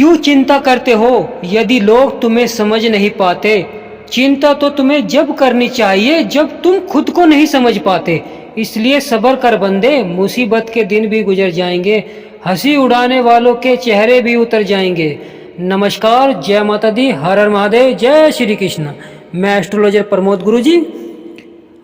क्यों चिंता करते हो यदि लोग तुम्हें समझ नहीं पाते। चिंता तो तुम्हें जब करनी चाहिए जब तुम खुद को नहीं समझ पाते। इसलिए सब्र कर बंदे, मुसीबत के दिन भी गुजर जाएंगे, हंसी उड़ाने वालों के चेहरे भी उतर जाएंगे। नमस्कार, जय माता दी, हर हर महादेव, जय श्री कृष्ण। मैं एस्ट्रोलॉजर प्रमोद गुरुजी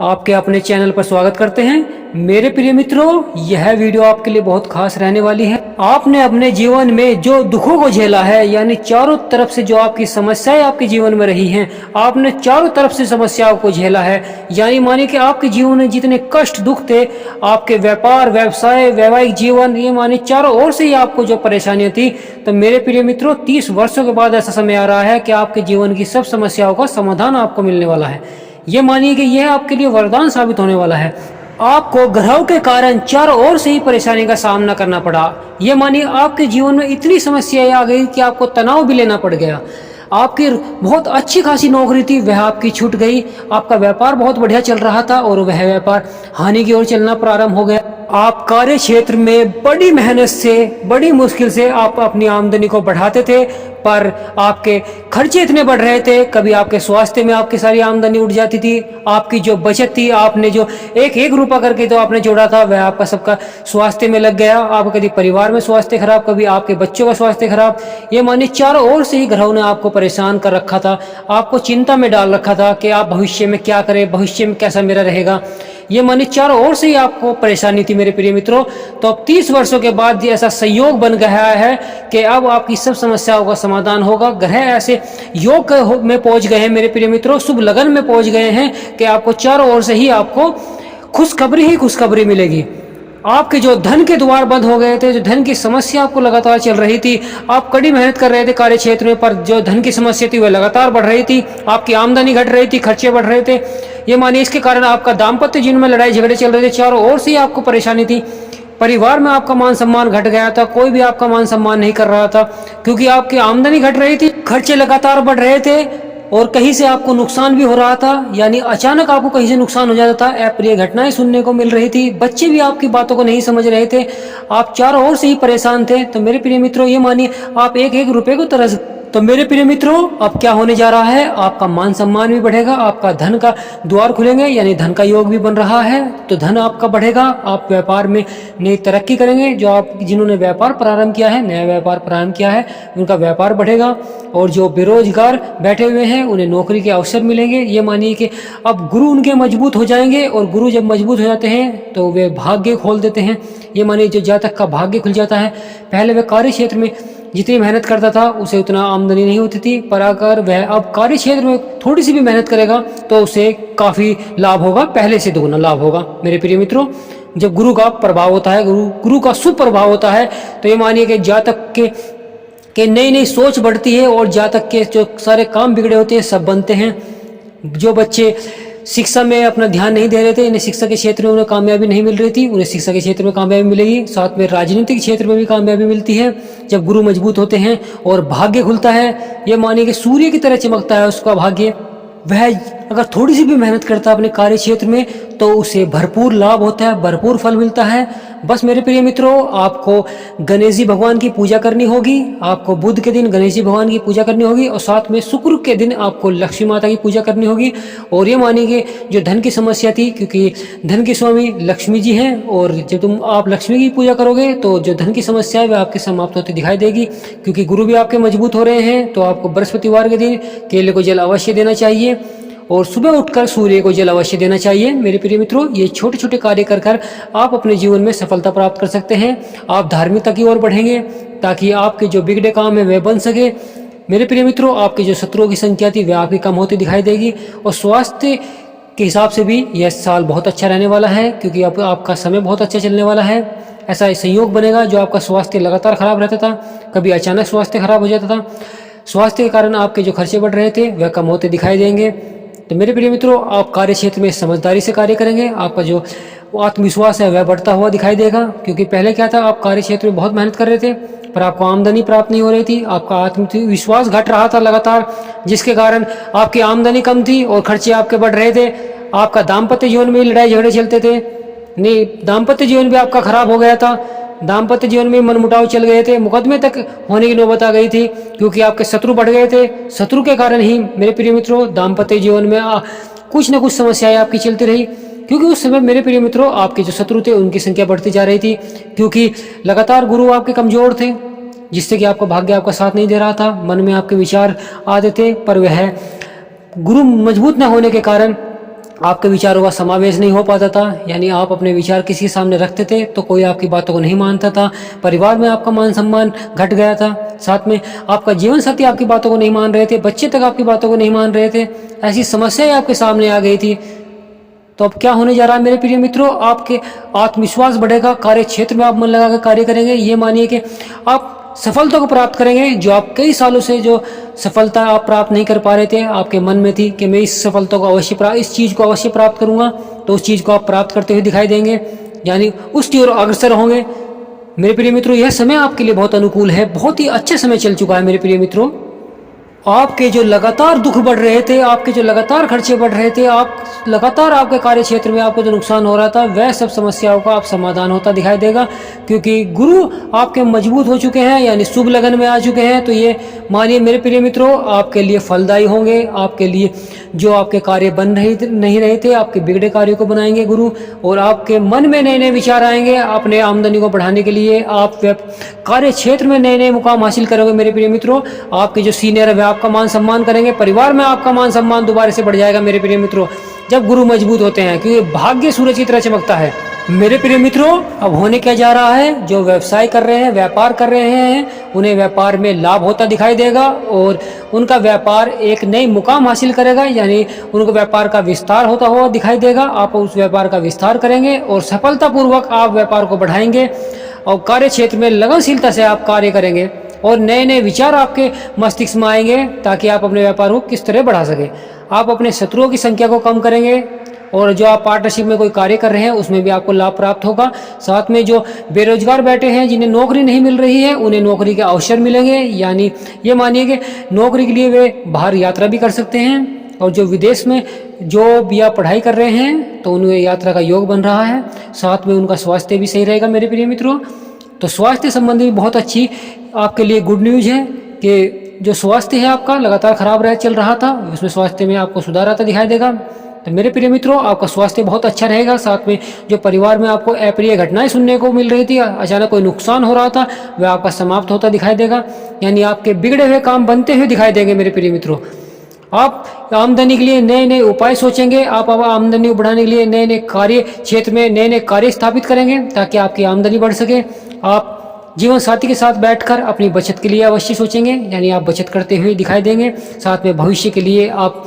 आपके अपने चैनल पर स्वागत करते हैं। मेरे प्रिय मित्रों, यह वीडियो आपके लिए बहुत खास रहने वाली है। आपने अपने जीवन में जो दुखों को झेला है, यानी चारों तरफ से जो आपकी समस्याएं आपके जीवन में रही हैं, आपने चारों तरफ से समस्याओं को झेला है। यानी मानिए कि आपके जीवन में जितने कष्ट दुख थे, आपके व्यापार, व्यवसाय, वैवाहिक जीवन, ये मानिए चारों ओर से ही आपको जो परेशानियां थी, तो मेरे प्रिय मित्रों 30 वर्षों के बाद ऐसा समय आ रहा है कि आपके जीवन की सब समस्याओं का समाधान आपको मिलने वाला है। ये मानिए कि यह आपके लिए वरदान साबित होने वाला है। आपको ग्रहों के कारण चारों ओर से ही परेशानी का सामना करना पड़ा। ये मानिए आपके जीवन में इतनी समस्याएं आ गई कि आपको तनाव भी लेना पड़ गया। आपकी बहुत अच्छी खासी नौकरी थी, वह आपकी छूट गई। आपका व्यापार बहुत बढ़िया चल रहा था और वह व्यापार हानि की ओर चलना प्रारंभ हो गया। आप कार्य क्षेत्र में बड़ी मेहनत से, बड़ी मुश्किल से आप अपनी आमदनी को बढ़ाते थे, पर आपके खर्चे इतने बढ़ रहे थे। कभी आपके स्वास्थ्य में आपकी सारी आमदनी उठ जाती थी। आपकी जो बचत थी, आपने जो एक एक रुपया करके तो आपने जोड़ा था, वह आपका सबका स्वास्थ्य में लग गया। आपका कभी परिवार में स्वास्थ्य खराब, कभी आपके बच्चों का स्वास्थ्य खराब। ये मानिए चारों ओर से ही ग्रहों ने आपको परेशान कर रखा था, आपको चिंता में डाल रखा था कि आप भविष्य में क्या करें, भविष्य में कैसा मेरा रहेगा। ये मानिए चारों ओर से ही आपको परेशानी थी मेरे प्रिय मित्रों। तो अब 30 वर्षों के बाद ये ऐसा संयोग बन गया है कि अब आपकी सब समस्याओं का समाधान होगा। ग्रह ऐसे योग में पहुंच गए हैं मेरे प्रिय मित्रों, शुभ लगन में पहुंच गए हैं कि आपको चारों ओर से ही आपको खुशखबरी ही खुशखबरी मिलेगी। आपके जो धन के द्वार बंद हो गए थे, जो धन की समस्या आपको लगातार चल रही थी, आप कड़ी मेहनत कर रहे थे कार्य क्षेत्र में, पर जो धन की समस्या थी वह लगातार बढ़ रही थी। आपकी आमदनी घट रही थी, खर्चे बढ़ रहे थे। ये मानिए इसके कारण आपका दाम्पत्य जीवन में लड़ाई झगड़े चल रहे थे, चारों ओर से ही आपको परेशानी थी। परिवार में आपका मान सम्मान घट गया था, कोई भी आपका मान सम्मान नहीं कर रहा था, क्योंकि आपकी आमदनी घट रही थी, खर्चे लगातार बढ़ रहे थे और कहीं से आपको नुकसान भी हो रहा था। यानी अचानक आपको कहीं से नुकसान हो जाता था, अप्रिय घटनाएं सुनने को मिल रही थी, बच्चे भी आपकी बातों को नहीं समझ रहे थे, आप चारों ओर से ही परेशान थे। तो मेरे प्रिय मित्रों, ये मानिए आप एक एक रुपए को तरस। तो मेरे प्रिय मित्रों, अब क्या होने जा रहा है, आपका मान सम्मान भी बढ़ेगा, आपका धन का द्वार खुलेंगे, यानी धन का योग भी बन रहा है, तो धन आपका बढ़ेगा। आप व्यापार में नई तरक्की करेंगे। जो आप जिन्होंने व्यापार प्रारंभ किया है, नया व्यापार प्रारंभ किया है, उनका व्यापार बढ़ेगा। और जो बेरोजगार बैठे हुए हैं, उन्हें नौकरी के अवसर मिलेंगे। ये मानिए कि अब गुरु उनके मजबूत हो जाएंगे, और गुरु जब मजबूत हो जाते हैं तो वे भाग्य खोल देते हैं। ये मानिए जो जातक का भाग्य खुल जाता है, पहले वे कार्य क्षेत्र में जितनी मेहनत करता था उसे उतना आमदनी नहीं होती थी, पर अगर वह अब कार्य क्षेत्र में थोड़ी सी भी मेहनत करेगा तो उसे काफ़ी लाभ होगा, पहले से दुगना लाभ होगा। मेरे प्रिय मित्रों, जब गुरु का प्रभाव होता है, गुरु का सुप्रभाव होता है, तो ये मानिए कि जातक के नई नई सोच बढ़ती है, और जातक के जो सारे काम बिगड़े होते हैं सब बनते हैं। जो बच्चे शिक्षा में अपना ध्यान नहीं दे रहे थे, इन्हें शिक्षा के क्षेत्र में उन्हें कामयाबी नहीं मिल रही थी, उन्हें शिक्षा के क्षेत्र में कामयाबी मिलेगी। साथ में राजनीतिक क्षेत्र में भी कामयाबी मिलती है जब गुरु मजबूत होते हैं और भाग्य खुलता है। ये मानिए कि सूर्य की तरह चमकता है उसका भाग्य। वह अगर थोड़ी सी भी मेहनत करता है अपने कार्य क्षेत्र में तो उसे भरपूर लाभ होता है, भरपूर फल मिलता है। बस मेरे प्रिय मित्रों, आपको गणेश जी भगवान की पूजा करनी होगी, आपको बुध के दिन गणेश जी भगवान की पूजा करनी होगी, और साथ में शुक्र के दिन आपको लक्ष्मी माता की पूजा करनी होगी। और ये मानिए जो धन की समस्या थी, क्योंकि धन के स्वामी लक्ष्मी जी हैं, और जब आप लक्ष्मी की पूजा करोगे तो जो धन की समस्या है वह आपकी समाप्त होती दिखाई देगी। क्योंकि गुरु भी आपके मजबूत हो रहे हैं, तो आपको बृहस्पतिवार के दिन केले को जल अवश्य देना चाहिए, और सुबह उठकर सूर्य को जल अवश्य देना चाहिए। मेरे प्रिय मित्रों, ये छोटे छोटे कार्य कर आप अपने जीवन में सफलता प्राप्त कर सकते हैं। आप धार्मिकता की ओर बढ़ेंगे ताकि आपके जो बिगड़े काम है वे बन सके। मेरे प्रिय मित्रों, आपके जो शत्रुओं की संख्या थी वह आपकी कम होती दिखाई देगी। और स्वास्थ्य के हिसाब से भी यह साल बहुत अच्छा रहने वाला है, क्योंकि अब आपका समय बहुत अच्छा चलने वाला है। ऐसा संयोग बनेगा, जो आपका स्वास्थ्य लगातार खराब रहता था, कभी अचानक स्वास्थ्य खराब हो जाता था, स्वास्थ्य के कारण आपके जो खर्चे बढ़ रहे थे वह कम होते दिखाई देंगे। तो मेरे प्रिय मित्रों, आप कार्य क्षेत्र में समझदारी से कार्य करेंगे, आपका जो आत्मविश्वास है वह बढ़ता हुआ दिखाई देगा। क्योंकि पहले क्या था, आप कार्य क्षेत्र में बहुत मेहनत कर रहे थे पर आपको आमदनी प्राप्त नहीं हो रही थी, आपका आत्मविश्वास घट रहा था लगातार, जिसके कारण आपकी आमदनी कम थी और खर्चे आपके बढ़ रहे थे। आपका दाम्पत्य जीवन में लड़ाई झगड़े चलते थे, नहीं दाम्पत्य जीवन भी आपका खराब हो गया था। दाम्पत्य जीवन में मनमुटाव चल गए थे, मुकदमे तक होने की नौबत आ गई थी, क्योंकि आपके शत्रु बढ़ गए थे। शत्रु के कारण ही मेरे प्रिय मित्रों दाम्पत्य जीवन में कुछ न कुछ समस्याएं आपकी चलती रही, क्योंकि उस समय मेरे प्रिय मित्रों आपके जो शत्रु थे उनकी संख्या बढ़ती जा रही थी, क्योंकि लगातार गुरु आपके कमजोर थे, जिससे कि आपका भाग्य आपका साथ नहीं दे रहा था। मन में आपके विचार आते थे, पर वह गुरु मजबूत न होने के कारण आपके विचारों का समावेश नहीं हो पाता था। यानी आप अपने विचार किसी के सामने रखते थे तो कोई आपकी बातों को नहीं मानता था, परिवार में आपका मान सम्मान घट गया था, साथ में आपका जीवन साथी आपकी बातों को नहीं मान रहे थे, बच्चे तक आपकी बातों को नहीं मान रहे थे। ऐसी समस्याएं आपके सामने आ गई थी। तो अब क्या होने जा रहा है मेरे प्रिय मित्रों, आपके आत्मविश्वास बढ़ेगा, कार्य क्षेत्र में आप मन लगाकर कार्य करेंगे। ये मानिए कि आप सफलता को प्राप्त करेंगे। जो आप कई सालों से जो सफलता आप प्राप्त नहीं कर पा रहे थे, आपके मन में थी कि मैं इस सफलता को अवश्य इस चीज़ को अवश्य प्राप्त करूंगा, तो उस चीज़ को आप प्राप्त करते हुए दिखाई देंगे, यानी उसकी ओर अग्रसर होंगे। मेरे प्रिय मित्रों यह समय आपके लिए बहुत अनुकूल है, बहुत ही अच्छा समय चल चुका है मेरे प्रिय मित्रों। आपके जो लगातार दुख बढ़ रहे थे, आपके जो लगातार खर्चे बढ़ रहे थे, आप लगातार आपके कार्य क्षेत्र में आपको जो नुकसान हो रहा था, वह सब समस्याओं का आप समाधान होता दिखाई देगा, क्योंकि गुरु आपके मजबूत हो चुके हैं, यानी शुभ लगन में आ चुके हैं। तो ये मानिए मेरे प्रिय मित्रों आपके लिए फलदायी होंगे। आपके लिए जो आपके कार्य बन नहीं रहे थे, आपके बिगड़े कार्यों को बनाएंगे गुरु, और आपके मन में नए नए विचार आएंगे अपने आमदनी को बढ़ाने के लिए। आप कार्य क्षेत्र में नए नए मुकाम हासिल करोगे मेरे प्रिय मित्रों। आपके जो सीनियर है आपका मान सम्मान करेंगे, परिवार में आपका मान सम्मान दोबारा से बढ़ जाएगा मेरे प्रिय मित्रों, जब गुरु मजबूत होते हैं, क्योंकि भाग्य सूरज की तरह चमकता है। मेरे प्रिय मित्रों अब होने क्या जा रहा है, जो व्यवसाय कर रहे हैं, व्यापार कर रहे हैं, उन्हें व्यापार में लाभ होता दिखाई देगा और उनका व्यापार एक नई मुकाम हासिल करेगा, यानी उनको व्यापार का विस्तार होता हुआ दिखाई देगा। आप उस व्यापार का विस्तार करेंगे और सफलतापूर्वक आप व्यापार को बढ़ाएंगे और कार्य क्षेत्र में लगनशीलता से आप कार्य करेंगे और नए नए विचार आपके मस्तिष्क में आएंगे, ताकि आप अपने व्यापार को किस तरह बढ़ा सकें। आप अपने शत्रुओं की संख्या को कम करेंगे और जो आप पार्टनरशिप में कोई कार्य कर रहे हैं उसमें भी आपको लाभ प्राप्त होगा। साथ में जो बेरोजगार बैठे हैं, जिन्हें नौकरी नहीं मिल रही है, उन्हें नौकरी के अवसर मिलेंगे। यानी ये मानिए कि नौकरी के लिए वे बाहर यात्रा भी कर सकते हैं, और जो विदेश में जो भी आप पढ़ाई कर रहे हैं तो उन्हें यात्रा का योग बन रहा है। साथ में उनका स्वास्थ्य भी सही रहेगा मेरे प्रिय मित्रों। तो स्वास्थ्य संबंधी भी बहुत अच्छी आपके लिए गुड न्यूज़ है कि जो स्वास्थ्य है आपका लगातार खराब चल रहा था, उसमें स्वास्थ्य में आपको सुधार आता दिखाई देगा। तो मेरे प्रिय मित्रों आपका स्वास्थ्य बहुत अच्छा रहेगा। साथ में जो परिवार में आपको अप्रिय घटनाएं सुनने को मिल रही थी, अचानक कोई नुकसान हो रहा था, वह आपका समाप्त होता दिखाई देगा, यानी आपके बिगड़े हुए काम बनते हुए दिखाई देंगे मेरे प्रिय मित्रों। आप आमदनी के लिए नए नए उपाय सोचेंगे, आप आमदनी बढ़ाने के लिए नए नए कार्य क्षेत्र में नए नए कार्य स्थापित करेंगे ताकि आपकी आमदनी बढ़ सके। आप जीवन साथी के साथ बैठकर अपनी बचत के लिए अवश्य सोचेंगे, यानी आप बचत करते हुए दिखाई देंगे। साथ में भविष्य के लिए आप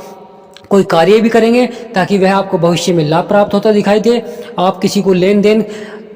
कोई कार्य भी करेंगे ताकि वह आपको भविष्य में लाभ प्राप्त होता दिखाई दे। आप किसी को लेन देन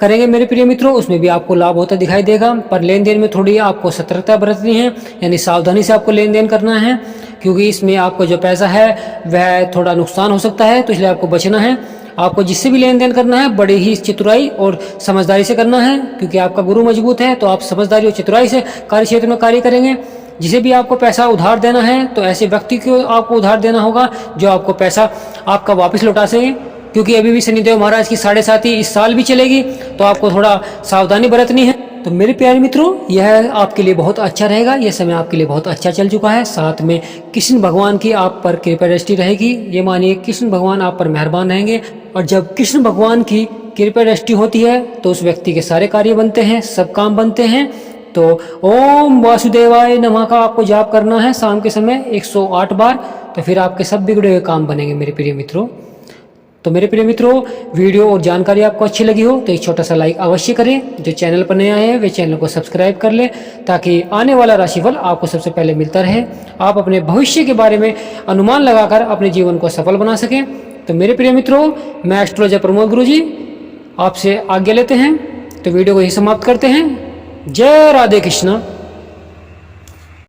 करेंगे मेरे प्रिय मित्रों, उसमें भी आपको लाभ होता दिखाई देगा, पर लेन देन में थोड़ी आपको सतर्कता बरतनी है, यानी सावधानी से आपको लेन देन करना है, क्योंकि इसमें आपको जो पैसा है वह थोड़ा नुकसान हो सकता है, तो इसलिए आपको बचना है। आपको जिससे भी लेन देन करना है बड़े ही चतुराई और समझदारी से करना है, क्योंकि आपका गुरु मजबूत है, तो आप समझदारी और चतुराई से कार्य क्षेत्र में कार्य करेंगे। जिसे भी आपको पैसा उधार देना है तो ऐसे व्यक्ति को आपको उधार देना होगा जो आपको पैसा आपका वापस लौटा सके, क्योंकि अभी भी शनिदेव महाराज की 7.5 इस साल भी चलेगी, तो आपको थोड़ा सावधानी बरतनी है। तो मेरे प्यारे मित्रों यह आपके लिए बहुत अच्छा रहेगा, यह समय आपके लिए बहुत अच्छा चल चुका है। साथ में कृष्ण भगवान की आप पर कृपा दृष्टि रहेगी, ये मानिए कृष्ण भगवान आप पर मेहरबान रहेंगे, और जब कृष्ण भगवान की कृपा दृष्टि होती है तो उस व्यक्ति के सारे कार्य बनते हैं, सब काम बनते हैं। तो ओम वासुदेवाय नमः का आपको जाप करना है शाम के समय 108 बार, तो फिर आपके सब बिगड़े हुए काम बनेंगे मेरे प्रिय मित्रों। तो मेरे प्रिय मित्रों वीडियो और जानकारी आपको अच्छी लगी हो तो एक छोटा सा लाइक अवश्य करें। जो चैनल पर नए आए हैं वे चैनल को सब्सक्राइब कर लें, ताकि आने वाला राशिफल आपको सबसे पहले मिलता रहे, आप अपने भविष्य के बारे में अनुमान लगाकर अपने जीवन को सफल बना सकें। तो मेरे प्रिय मित्रों मैं एस्ट्रोलॉजर प्रमोद गुरु जी आपसे आज्ञा लेते हैं, तो वीडियो को ही समाप्त करते हैं। जय राधे कृष्ण।